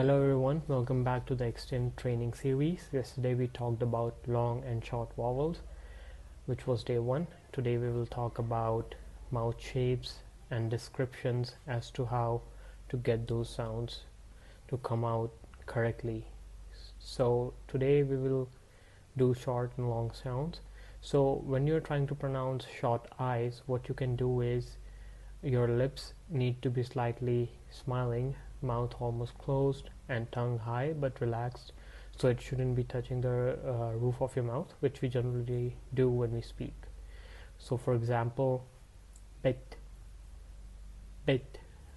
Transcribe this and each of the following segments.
Hello everyone, welcome back to the extended training series. Yesterday we talked about long and short vowels, which was day 1. Today we will talk about mouth shapes and descriptions as to how to get those sounds to come out correctly. So today we will do short and long sounds. So when you're trying to pronounce short I's, what you can do is your lips need to be slightly smiling, mouth almost closed, and tongue high but relaxed, so it shouldn't be touching the roof of your mouth, which we generally do when we speak. So for example, bit,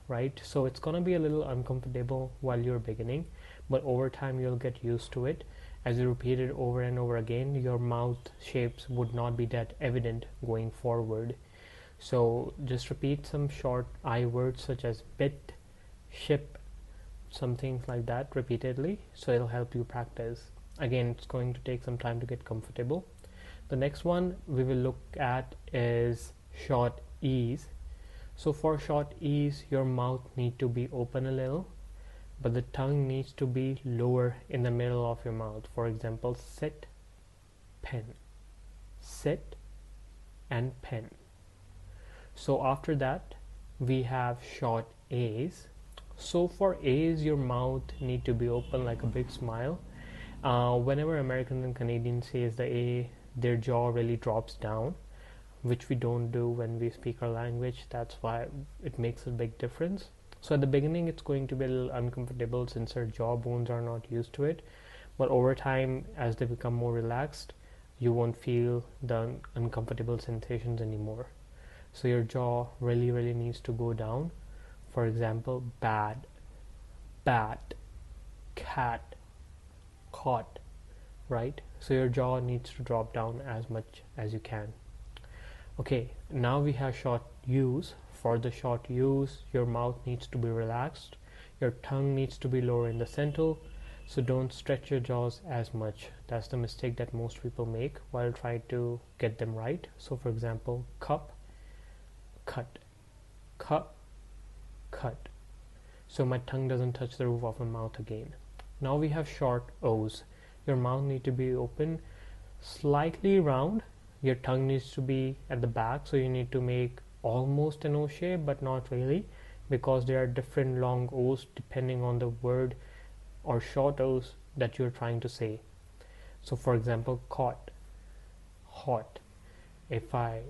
right? So it's gonna be a little uncomfortable while you're beginning, but over time you'll get used to it. As you repeat it over and over again, your mouth shapes would not be that evident going forward. So just repeat some short I words such as bit, ship, some things like that repeatedly, so it'll help you practice. Again, it's going to take some time to get comfortable. The next one we will look at is short E's. So for short E's, your mouth needs to be open a little, but the tongue needs to be lower in the middle of your mouth. For example, sit, pen, sit, and pen. So after that we have short A's. So for A's, your mouth need to be open like a big smile. Whenever Americans and Canadians says the A, their jaw really drops down, which we don't do when we speak our language. That's why it makes a big difference. So at the beginning it's going to be a little uncomfortable since our jaw bones are not used to it, but over time as they become more relaxed, you won't feel the uncomfortable sensations anymore. So your jaw really needs to go down. For example, bad, bat, cat, caught, right? So your jaw needs to drop down as much as you can. Okay, now we have short U's. For the short U's, your mouth needs to be relaxed. Your tongue needs to be lower in the center, so don't stretch your jaws as much. That's the mistake that most people make while trying to get them right. So for example, cup, cut, cup, cut. So my tongue doesn't touch the roof of my mouth again. Now we have short O's. Your mouth needs to be open, slightly round. Your tongue needs to be at the back, so you need to make almost an O shape, but not really, because there are different long O's depending on the word or short O's that you're trying to say. So for example, caught, hot. If I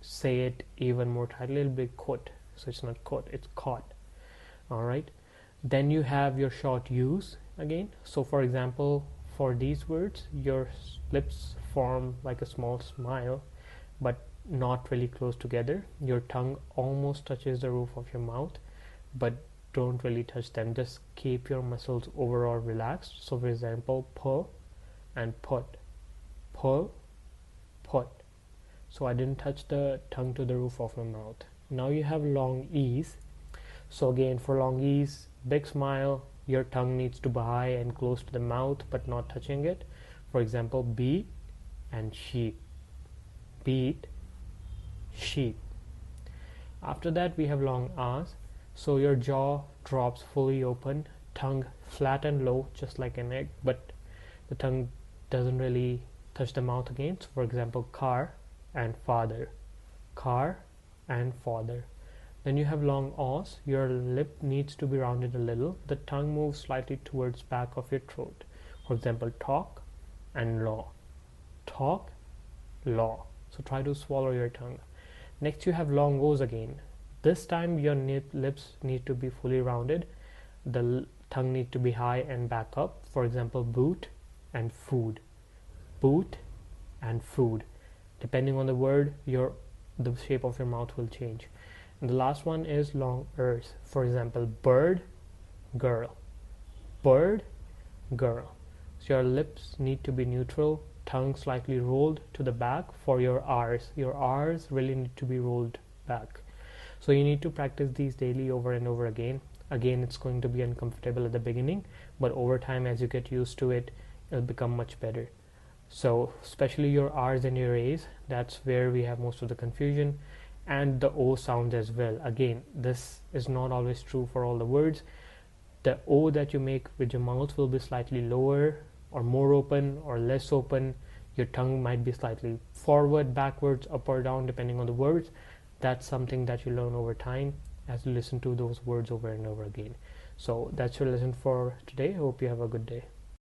say it even more tightly, it'll be caught. So it's not caught, it's caught. Alright, then you have your short U's again. So for example, for these words, your lips form like a small smile, but not really close together. Your tongue almost touches the roof of your mouth, but don't really touch them. Just keep your muscles overall relaxed. So for example, pull and put, pull, put. So I didn't touch the tongue to the roof of my mouth. Now you have long E's. So again, for long E's, big smile, your tongue needs to be high and close to the mouth but not touching it. For example, beat and sheep, beat, sheep. After that we have long R's. So your jaw drops fully open, tongue flat and low just like an egg, but the tongue doesn't really touch the mouth again. So for example, car and father, car and father. Then you have long O's. Your lip needs to be rounded a little. The tongue moves slightly towards back of your throat. For example, talk and law, talk, law. So try to swallow your tongue. Next you have long O's again. This time your lips need to be fully rounded. The tongue needs to be high and back up. For example, boot and food, boot and food. Depending on the word, the shape of your mouth will change. And the last one is long R's. For example, bird, girl, bird, girl. So your lips need to be neutral, tongue slightly rolled to the back for your R's. Your R's really need to be rolled back. So you need to practice these daily over and over again. Again, it's going to be uncomfortable at the beginning, but over time as you get used to it, it'll become much better. So especially your R's and your A's, that's where we have most of the confusion. And the O sounds as well. Again, this is not always true for all the words. The O that you make with your mouth will be slightly lower or more open or less open. Your tongue might be slightly forward, backwards, up or down depending on the words. That's something that you learn over time as you listen to those words over and over again. So that's your lesson for today. Hope you have a good day.